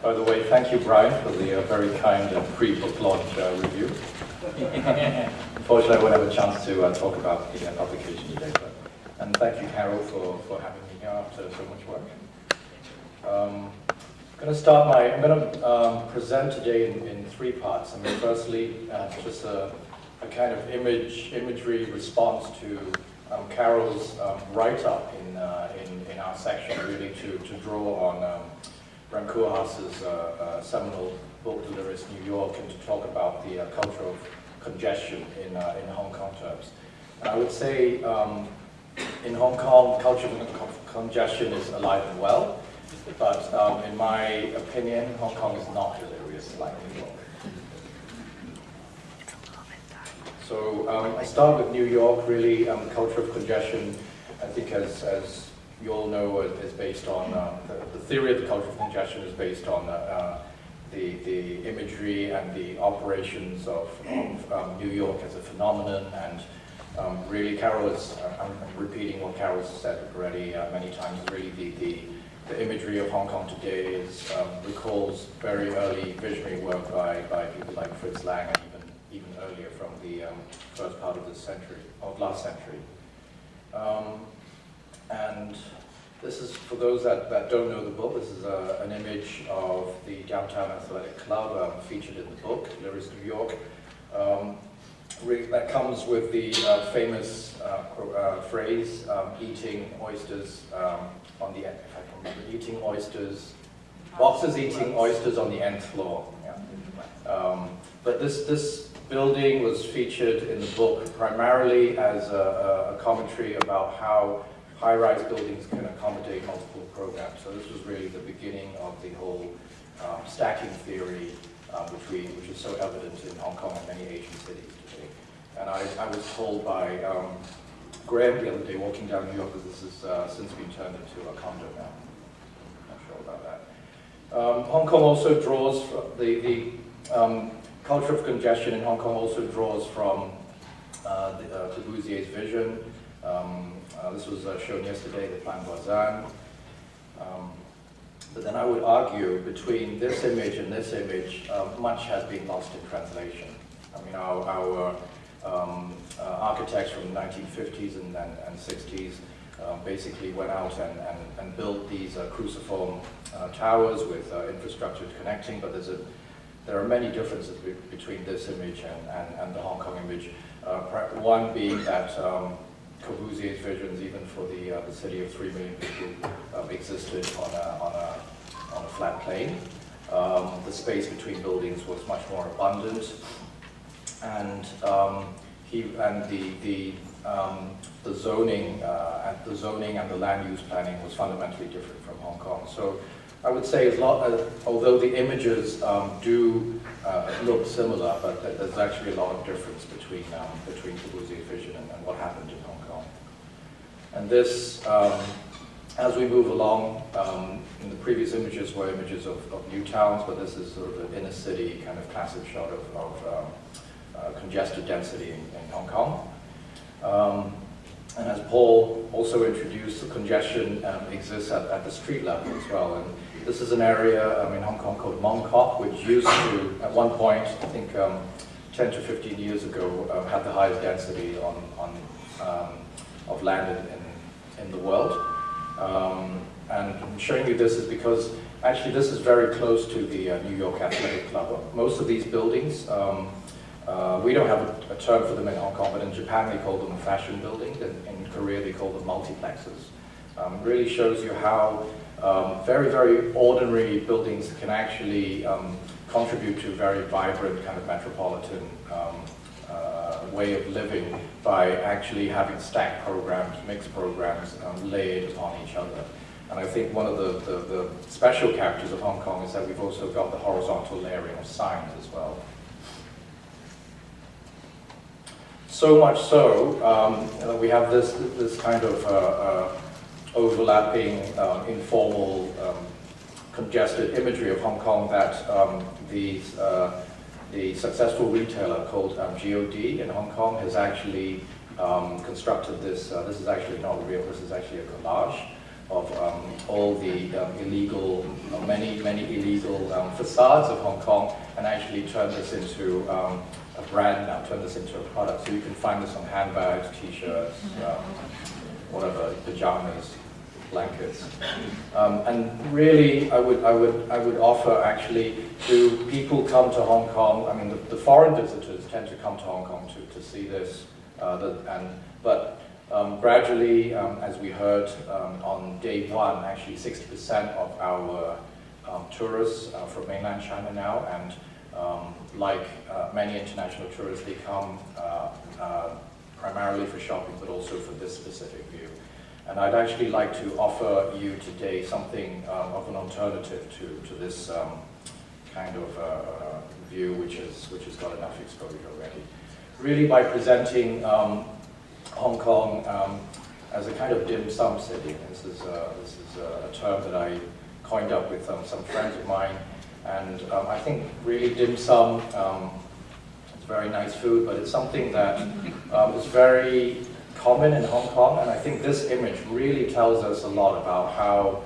By the way, thank you, Brian, for the very kind pre-book launch review. Unfortunately, I won't have a chance to talk about the publication today, and thank you, Carol, for having me here after so much work. I'm going to present today in three parts. I mean, firstly, just a kind of imagery response to Carol's write-up in our section, really to draw on Rem Koolhaas's seminal book, Delirious New York, and to talk about the culture of congestion in Hong Kong terms. And I would say in Hong Kong, culture of congestion is alive and well, but in my opinion, Hong Kong is not delirious like New York. So I start with New York, really. Culture of congestion, I think as you all know, is based on, the theory of the culture of congestion is based on the imagery and the operations of New York as a phenomenon. And really, Carol is, I'm repeating what Carol said already many times, really the imagery of Hong Kong today recalls very early visionary work by people like Fritz Lang, and even earlier from the first part of this century, of last century. And this is, for those that don't know the book, this is an image of the Downtown Athletic Club featured in the book, Delirious New York. That comes with the famous phrase, eating oysters on the, if I can remember, eating oysters, boxers eating oysters on the nth floor. Yeah. But this building was featured in the book primarily as a commentary about how high-rise buildings can accommodate multiple programs. So this was really the beginning of the whole stacking theory, which is so evident in Hong Kong and many Asian cities today. And I was told by Graham the other day, walking down New York, that this has since been turned into a condo now. Not sure about that. Hong Kong also draws, the culture of congestion in Hong Kong also draws from Corbusier's vision. This was shown yesterday, the Plan Voisin. But then I would argue between this image and this image, much has been lost in translation. I mean, our architects from the 1950s and 60s basically went out and built these cruciform towers with infrastructure connecting, but there are many differences between this image and the Hong Kong image. One being that Corbusier's visions, even for the city of 3 million people, existed on a flat plane. The space between buildings was much more abundant, and the zoning and the land use planning was fundamentally different from Hong Kong. So I would say, although the images do look similar, but there's actually a lot of difference between Corbusier's vision and what happened in Hong Kong. And this, as we move along, in the previous images were images of new towns, but this is sort of an inner city kind of classic shot of congested density in Hong Kong. And as Paul also introduced, the congestion exists at the street level as well. And this is an area in Hong Kong called Bangkok, which used to, at one point, I think 10 to 15 years ago, had the highest density of land in the world. And I'm showing you this is because actually this is very close to the New York Athletic Club. Most of these buildings, we don't have a term for them in Hong Kong, but in Japan they call them fashion buildings, and in Korea they call them multiplexes. Really shows you how very, very ordinary buildings can actually contribute to a very vibrant kind of metropolitan way of living by actually having stacked programs, mixed programs layered upon each other. And I think one of the special characters of Hong Kong is that we've also got the horizontal layering of signs as well. So much so, we have this kind of overlapping, informal, congested imagery of Hong Kong that the successful retailer called GOD in Hong Kong has actually constructed this. This is actually not real, this is actually a collage all the illegal, many illegal facades of Hong Kong, and actually turn this into a brand now, turn this into a product. So you can find this on handbags, t-shirts, whatever, pajamas, blankets. And really, I would offer actually, do people come to Hong Kong? I mean, the foreign visitors tend to come to Hong Kong to see this, but gradually, as we heard on day one, actually 60% of our tourists are from mainland China now, and like many international tourists, they come primarily for shopping, but also for this specific view. And I'd actually like to offer you today something of an alternative to this kind of view, which has got enough exposure already. Really, by presenting Hong Kong as a kind of dim sum city. This is a term that I coined up with some friends of mine, and I think really dim sum. It's very nice food, but it's something that is very common in Hong Kong, and I think this image really tells us a lot about how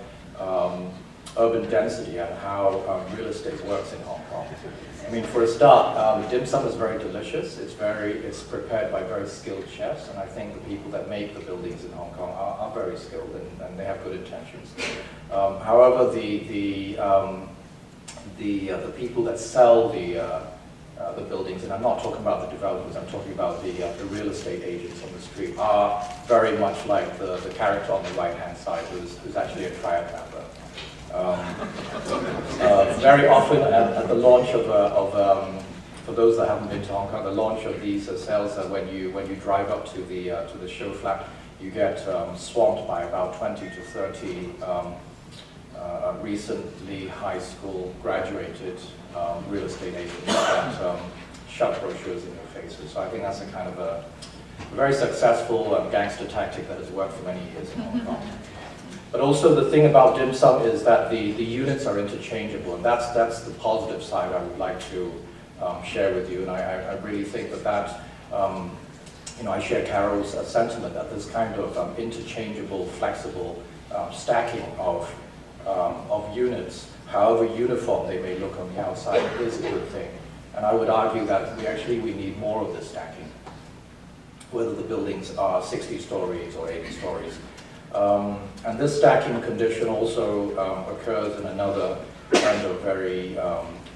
urban density and how real estate works in Hong Kong. I mean, for a start, dim sum is very delicious. It's prepared by very skilled chefs, and I think the people that make the buildings in Hong Kong are very skilled, and they have good intentions. However, the people that sell the buildings, and I'm not talking about the developers, I'm talking about the real estate agents on the street, are very much like the character on the right-hand side, who's actually a triad member. Very often at the launch for those that haven't been to Hong Kong, the launch of these sales, when you drive up to the show flat, you get swamped by about 20 to 30 recently high school graduated real estate agents that shove brochures in your faces. So I think that's a kind of a very successful gangster tactic that has worked for many years in Hong Kong. But also the thing about dim sum is that the units are interchangeable, and that's the positive side I would like to share with you. And I really think that I share Carol's sentiment that this kind of interchangeable, flexible stacking of units, however uniform they may look on the outside, is a good thing. And I would argue that we need more of this stacking, whether the buildings are 60 stories or 80 stories. And this stacking condition also occurs in another kind of very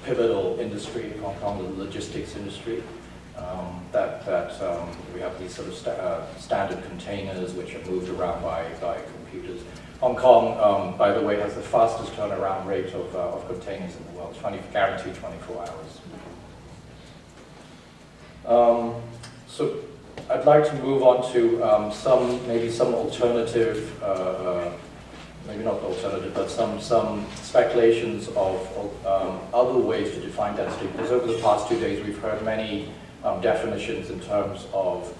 pivotal industry in Hong Kong, the logistics industry. We have these sort of standard containers which are moved around by computers. Hong Kong, by the way, has the fastest turnaround rate of containers in the world, guaranteed 24 hours. So I'd like to move on to maybe some alternative, maybe not alternative, but some speculations of other ways to define density. Because over the past 2 days, we've heard many definitions in terms of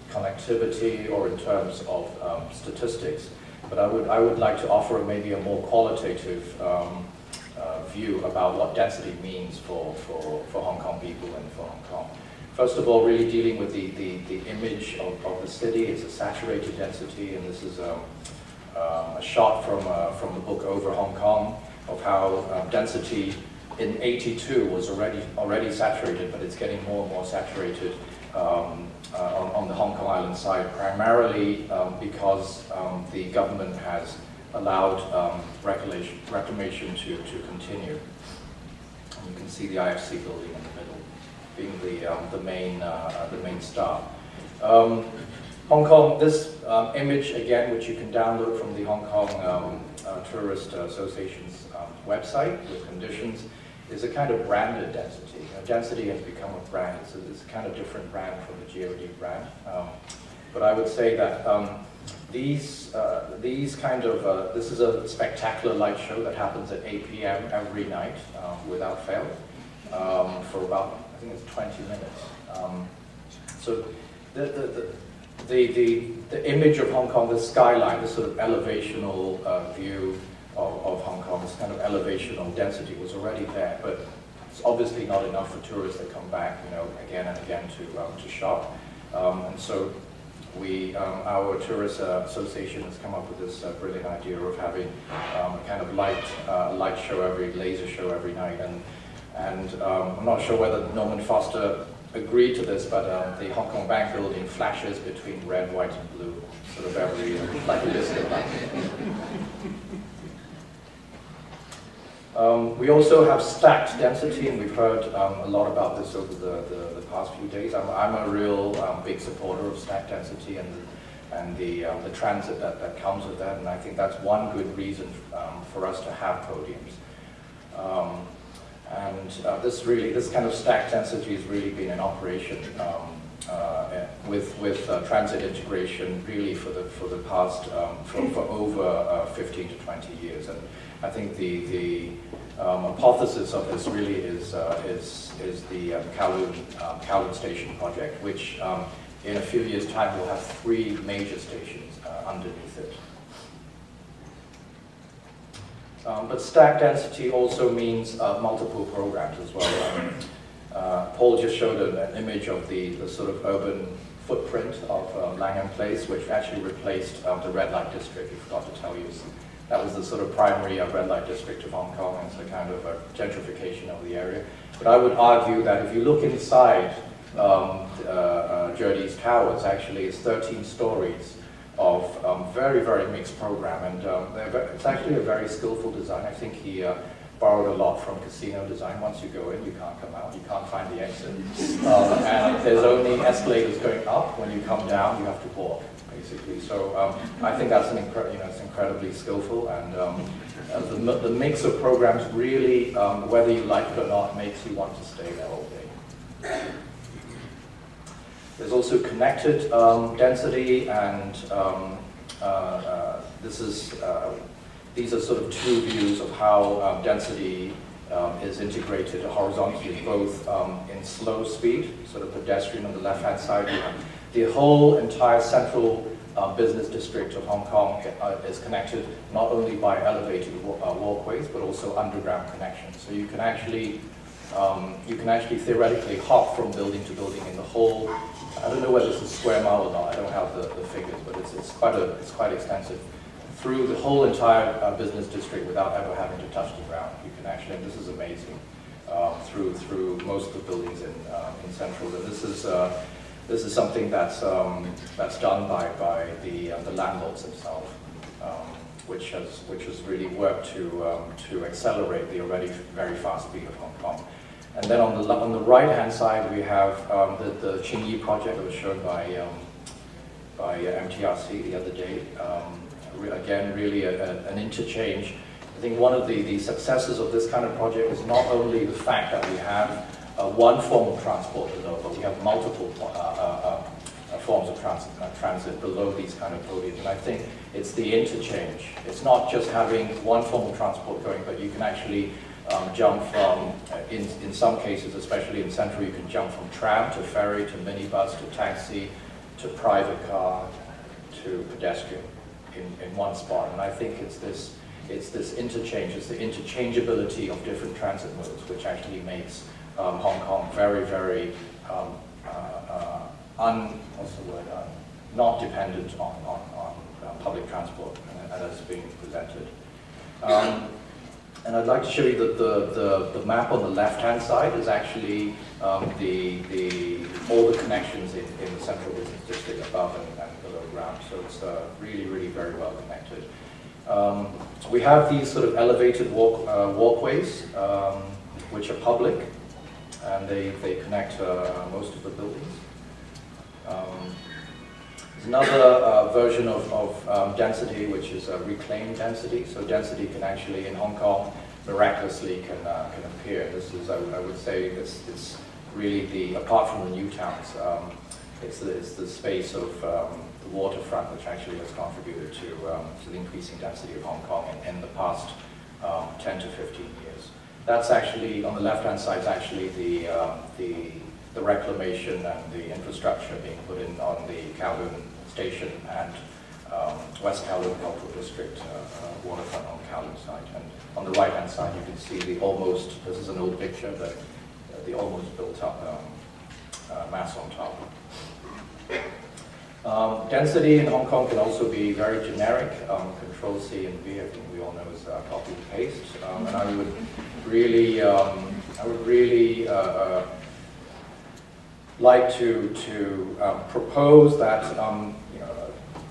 connectivity or in terms of statistics. But I would like to offer maybe a more qualitative view about what density means for Hong Kong people and for Hong Kong. First of all, really dealing with the image of the city. It's a saturated density, and this is a shot from the book Over Hong Kong of how density in '82 was already saturated, but it's getting more and more saturated on the Hong Kong Island side, primarily because the government has allowed reclamation to continue. And you can see the IFC building in the middle being the main star. Hong Kong, this image again, which you can download from the Hong Kong Tourist Association's website with conditions, is a kind of branded density. Density has become a brand. It's a kind of different brand from the GOD brand. But I would say that this is a spectacular light show that happens at 8 p.m. every night without fail for about, I think it's 20 minutes. So the image of Hong Kong, the skyline, this sort of elevational view of Hong Kong, this kind of elevational density was already there, but it's obviously not enough for tourists that come back, again and again to shop. And so our tourist association has come up with this brilliant idea of having a kind of light show laser show every night, and I'm not sure whether Norman Foster agreed to this, but the Hong Kong Bank building flashes between red, white, and blue, sort of every like a disco light. We also have stacked density, and we've heard a lot about this over the past few days. I'm a real big supporter of stacked density and the transit that comes with that, and I think that's one good reason for us to have podiums. This kind of stacked density has really been in operation with transit integration really for the past for over 15 to 20 years, and I think the hypothesis of this really is the Kowloon Station project, which in a few years' time will have 3 major stations underneath it. But stacked density also means multiple programs as well. Paul just showed an image of the sort of urban footprint of Langham Place, which actually replaced the red light district. I forgot to tell you. That was the sort of primary red light district of Hong Kong, and it's a kind of a gentrification of the area. But I would argue that if you look inside Jurdee's Towers, actually it's 13 stories of very, very mixed program, and it's actually a very skillful design. I think he borrowed a lot from casino design. Once you go in, you can't come out, you can't find the exit. And there's only escalators going up. When you come down, you have to walk, basically. So I think that's it's incredibly skillful, and the mix of programs really, whether you like it or not, makes you want to stay there all day. There's also connected density, and these are sort of 2 views of how density is integrated horizontally, both in slow speed, sort of pedestrian on the left-hand side. The whole entire central business district of Hong Kong is connected not only by elevated walkways, but also underground connections. So you can actually theoretically hop from building to building in the whole. I don't know whether it's a square mile or not. I don't have the figures, but it's quite extensive through the whole entire business district without ever having to touch the ground. You can actually, and this is amazing, through most of the buildings in Central. And this is something that's done by the landlords themselves, which has really worked to accelerate the already very fast speed of Hong Kong. And then on the right-hand side, we have the Qingyi project that was shown by MTRC the other day. Again, really an interchange. I think one of the successes of this kind of project is not only the fact that we have one form of transport below, but we have multiple forms of transit below these kind of podiums. And I think it's the interchange. It's not just having one form of transport going, but you can actually jump from, in some cases, especially in Central, you can jump from tram to ferry to minibus to taxi to private car to pedestrian in one spot. And I think it's this interchange, it's the interchangeability of different transit modes, which actually makes Hong Kong very, very not dependent on public transport as it's being presented. And I'd like to show you that the map on the left-hand side is actually all the connections in the central business district above and below ground. So it's really, really very well connected. We have these sort of elevated walkways, which are public, and they connect most of the buildings. There's another version of density, which is reclaimed density. So density can actually, in Hong Kong, miraculously can appear. This is, I would say, it's really apart from the new towns, it's the space of the waterfront which actually has contributed to the increasing density of Hong Kong in the past 10 to 15 years. That's actually, on the left-hand side, is actually the reclamation and the infrastructure being put in on the Kowloon Station and West Kowloon Cultural District waterfront on Kowloon side. And on the right-hand side, you can see the almost, this is an old picture, but the almost built up mass on top. Density in Hong Kong can also be very generic. Control C and V, I think we all know is copy and paste. And I would really, like to propose that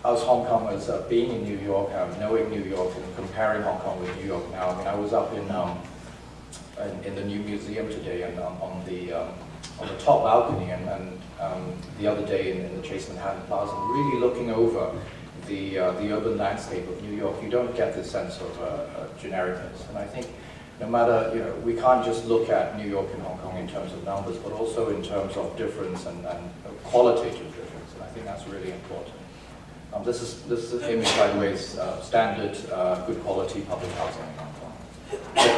us Hong Kongers being in New York, knowing New York, and comparing Hong Kong with New York now. I mean, I was up in the new museum today, and on the top balcony, and the other day in the Chase Manhattan Plaza, really looking over the urban landscape of New York. You don't get this sense of genericness, and I think no matter, we can't just look at New York and Hong Kong in terms of numbers, but also in terms of difference and qualitative difference, and I think that's really important. This is an image, by the way, is standard good quality public housing in Hong Kong.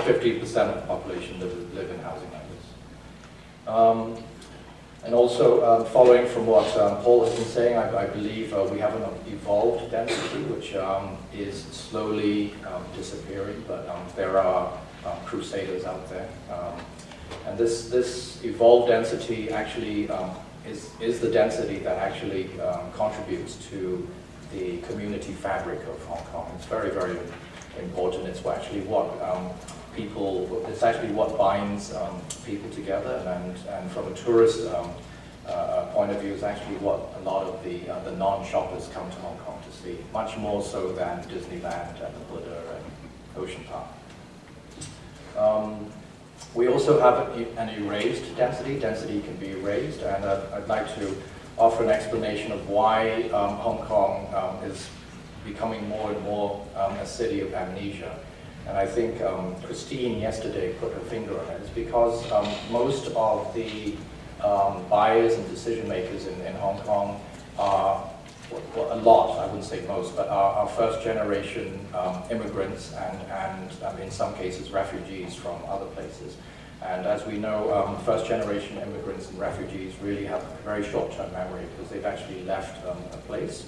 50% of the population live in housing like this. And also, following from what Paul has been saying, I believe we have an evolved density, which is slowly disappearing, but there are crusaders out there. And this evolved density actually is the density that actually contributes to the community fabric of Hong Kong. It's very, very important. It's actually what it's actually what binds people together, and from a tourist point of view, is actually what a lot of the non-shoppers come to Hong Kong to see, much more so than Disneyland and the Buddha and Ocean Park. We also have an erased density. Density can be erased, and I'd like to offer an explanation of why Hong Kong is becoming more and more a city of amnesia. And I think Christine yesterday put her finger on it. It's because most of the buyers and decision makers in Hong Kong are, well, a lot, I wouldn't say most, but are first generation immigrants and in some cases refugees from other places. And as we know, first generation immigrants and refugees really have a very short term memory because they've actually left a place.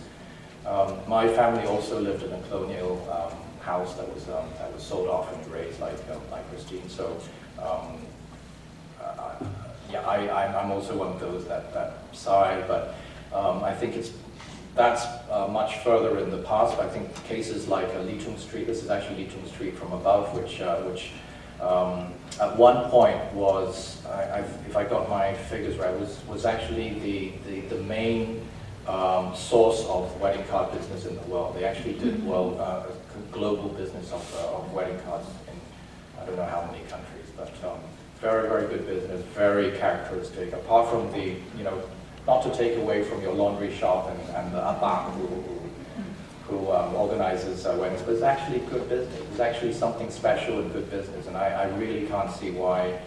My family also lived in a colonial house that was sold off and erased, like Christine. So yeah, I'm also one of those that sigh, but I think that's much further in the past. I think cases like Lee Tung Street, this is actually Lee Tung Street from above, which at one point was, if I got my figures right, was actually the main source of wedding card business in the world. They actually did a global business of wedding cards in I don't know how many countries, but very, very good business, very characteristic. Apart from the, not to take away from your laundry shop and the Abbas who organizes weddings, but it's actually good business. It's actually something special and good business, and I really can't see why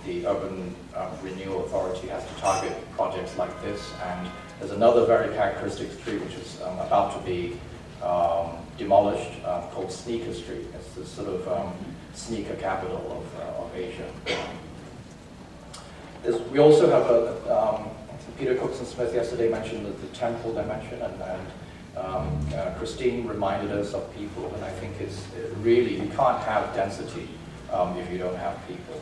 the Urban Renewal Authority has to target projects like this. And there's another very characteristic street which is about to be demolished called Sneaker Street. It's the sort of sneaker capital of Asia. We also have Peter Cookson-Smith yesterday mentioned the temple dimension, and Christine reminded us of people, and I think it's really, you can't have density if you don't have people.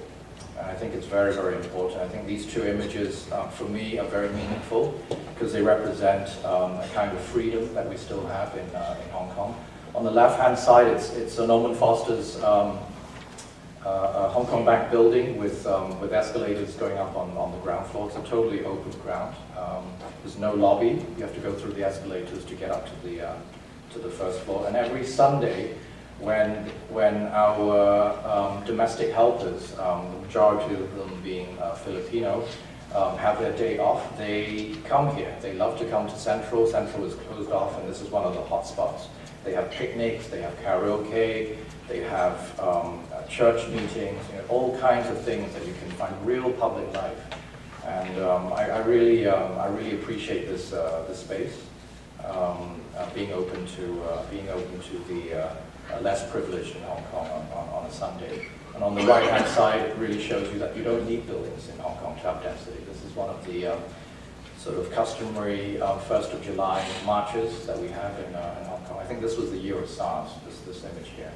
And I think it's very, very important. I think these two images, for me, are very meaningful because they represent a kind of freedom that we still have in Hong Kong. On the left-hand side, it's Norman Foster's Hong Kong Bank building with escalators going up on the ground floor. It's a totally open ground. There's no lobby. You have to go through the escalators to get up to the first floor. And every Sunday, when our domestic helpers, the majority of them being Filipino, have their day off, they come here. They love to come to Central. Central is closed off, and this is one of the hot spots. They have picnics, they have karaoke, they have church meetings, all kinds of things that you can find, real public life. And I really appreciate this space, being open to the less privileged in Hong Kong on a Sunday. And on the right-hand side, it really shows you that you don't need buildings in Hong Kong to have density. This is one of the sort of customary 1st of July marches that we have in Hong Kong. I think this was the year of SARS, this image here,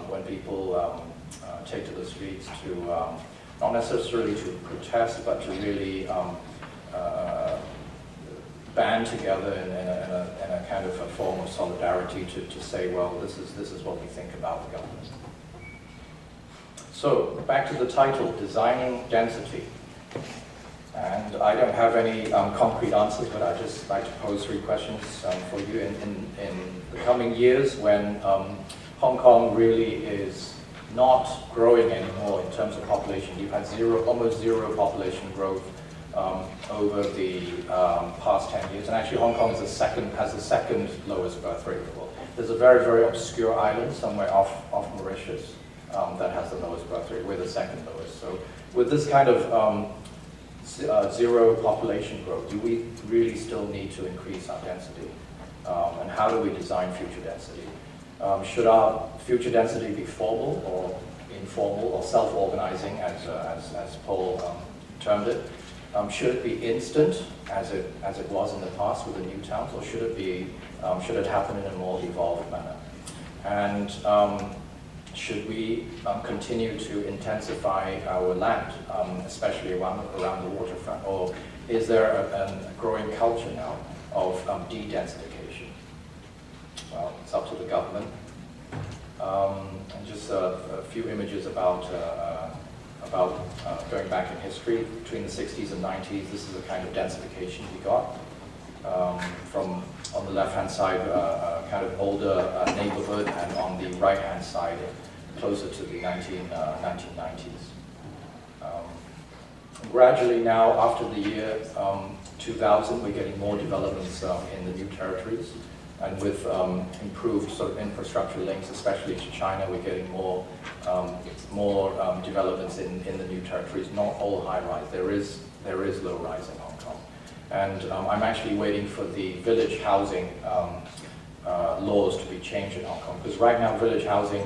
when people take to the streets to, not necessarily to protest, but to really band together in a kind of a form of solidarity to say, well, this is what we think about the government. So, back to the title, Designing Density. And I don't have any concrete answers, but I'd just like to pose 3 questions for you. In the coming years, when Hong Kong really is not growing anymore in terms of population, you've had almost zero population growth over the past 10 years. And actually Hong Kong is has the second lowest birth rate in the world. There's a very, very obscure island somewhere off Mauritius that has the lowest birth rate. We're the second lowest. So with this kind of zero population growth, do we really still need to increase our density? And how do we design future density? Should our future density be formal or informal or self-organizing, as Paul termed it? Should it be instant, as it was in the past with the new towns, or should it happen in a more evolved manner? And should we continue to intensify our land, especially around the waterfront, or is there a growing culture now of de-densification? Well, it's up to the government. And just a few images about going back in history between the 60s and 90s. This is the kind of densification we got. From on the left-hand side, kind of older neighborhood, and on the right-hand side, closer to the 1990s. Gradually now, after the year 2000, we're getting more developments in the new territories. And with improved sort of infrastructure links, especially to China, we're getting more developments in the new territories. Not all high-rise. There is low-rise in Hong Kong. And I'm actually waiting for the village housing laws to be changed in Hong Kong. Because right now, village housing,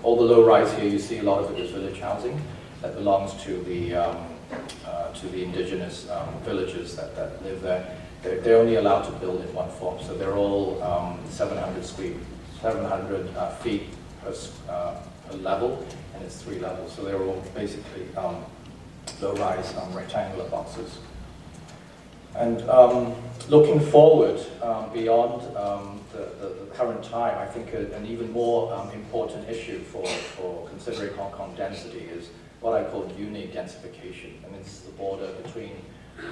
all the low-rise here, you see a lot of it is village housing that belongs to the indigenous villagers that live there. They're only allowed to build in one form, so they're all 700 feet per level, and it's 3 levels. So they're all basically low-rise rectangular boxes. And looking forward beyond the current time, I think an even more important issue for considering Hong Kong density is what I call unique densification, and it's the border between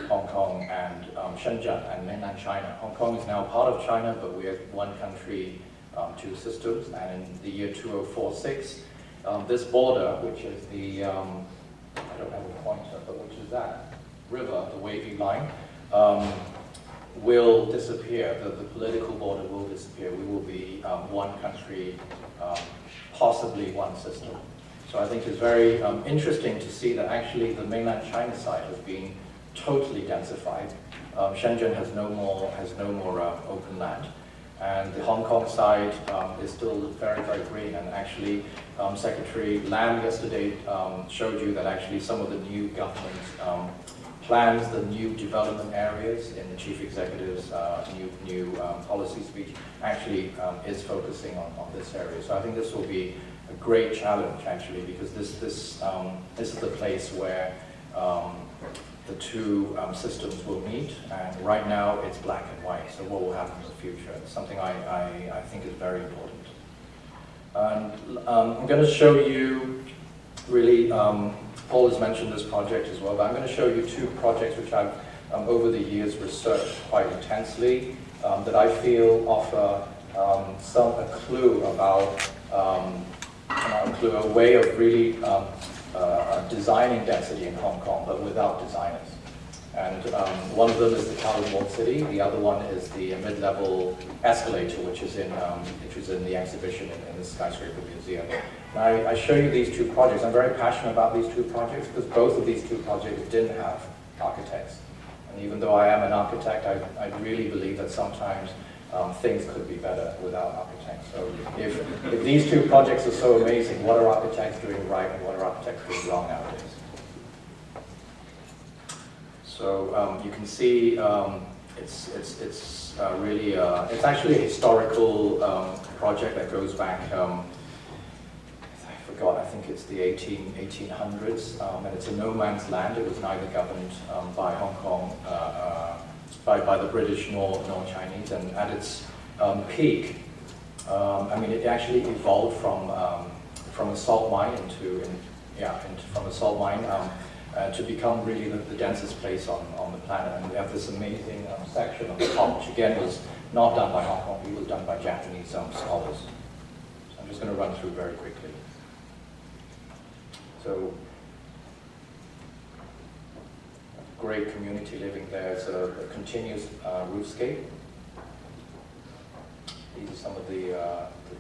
Hong Kong and Shenzhen and mainland China. Hong Kong is now part of China, but we have one country, 2 systems. And in the year 2046, this border, which is the, I don't have a pointer, but which is that river, the wavy line, will disappear. The political border will disappear. We will be one country, possibly one system. So I think it's very interesting to see that actually the mainland China side has been totally densified. Shenzhen has no more open land, and the Hong Kong side is still very, very green. And actually, Secretary Lam yesterday showed you that actually some of the new government plans, the new development areas in the chief executive's new policy speech, actually is focusing on this area. So I think this will be a great challenge actually, because this is the place where the 2 systems will meet, and right now it's black and white. So what will happen in the future? It's something I think is very important. And I'm going to show you, really, Paul has mentioned this project as well, but I'm going to show you 2 projects which I've, over the years, researched quite intensely, that I feel offer a clue about, a way of really designing density in Hong Kong, but without designers. And one of them is the Kowloon Walled City. The other one is the mid-level escalator, which is in the exhibition in the Skyscraper Museum. Now, I show you these 2 projects. I'm very passionate about these 2 projects because both of these 2 projects didn't have architects. And even though I am an architect, I really believe that sometimes things could be better without architects. So if these 2 projects are so amazing, what are architects doing right and what are architects doing wrong nowadays? So you can see it's really it's actually a historical project that goes back. I forgot. I think it's the 1800s, and it's a no man's land. It was neither governed by Hong Kong by the British nor Chinese, and at its peak, I mean, it actually evolved from a salt mine from a salt mine to become really the densest place on the planet. And we have this amazing section on the top, which again was not done by Hong Kong, it was done by Japanese scholars. So I'm just going to run through very quickly. So, great community living there. It's a continuous roofscape. These are some of the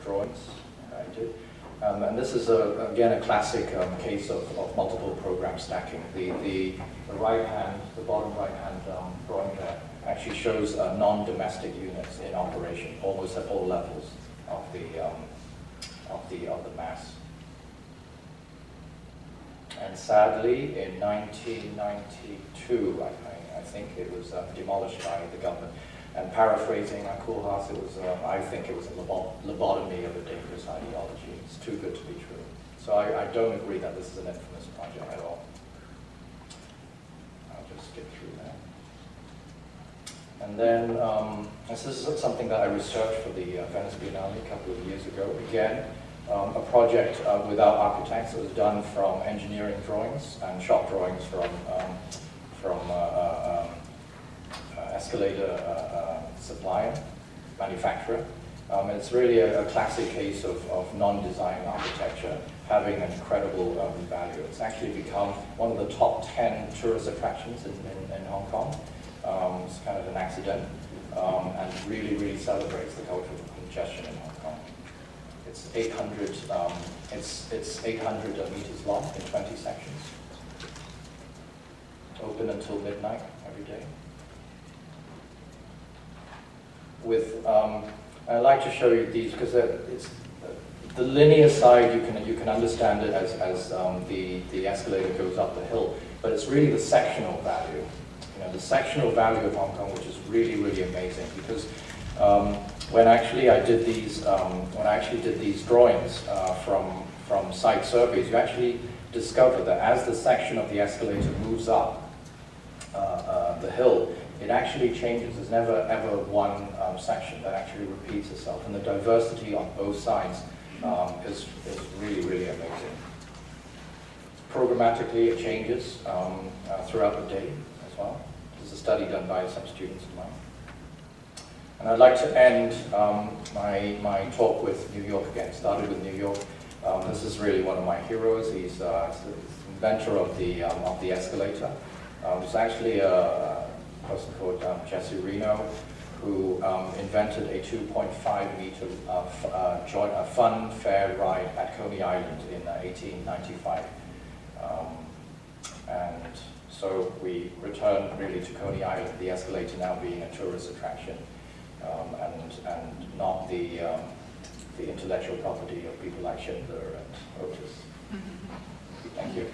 drawings I did. And this is, again, a classic case of multiple program stacking. The right hand, the bottom right hand drawing there actually shows non-domestic units in operation, almost at all levels of the mass. And sadly, in 1992, I think it was demolished by the government. And paraphrasing Koolhaas, I think it was a lobotomy of a dangerous ideology. It's too good to be true. So I don't agree that this is an infamous project at all. I'll just skip through that. And then, this is something that I researched for the Venice Biennale a couple of years ago. Again, a project without architects. It was done from engineering drawings and shop drawings from escalator supplier, manufacturer. It's really a classic case of non-design architecture having an incredible value. It's actually become one of the top 10 tourist attractions in Hong Kong. It's kind of an accident, and really, really celebrates the culture of congestion in Hong Kong. It's 800 meters long in 20 sections. Open until midnight every day. I'd like to show you these because it's the linear side. You can understand it as the escalator goes up the hill, but it's really the sectional value. You know, the sectional value of Hong Kong, which is really, really amazing. Because when actually I did these drawings from site surveys, you actually discover that as the section of the escalator moves up the hill, it actually changes. There's never ever one section that actually repeats itself, and the diversity on both sides is really, really amazing. Programmatically, it changes throughout the day as well. This is a study done by some students of mine. And I'd like to end my talk with New York again. Started with New York. This is really one of my heroes. He's the inventor of the escalator. It's actually a person called Jesse Reno, who invented a 2.5 meter fun fair ride at Coney Island in 1895. And so we returned really to Coney Island, the escalator now being a tourist attraction, and not the intellectual property of people like Schindler and Otis. Thank you.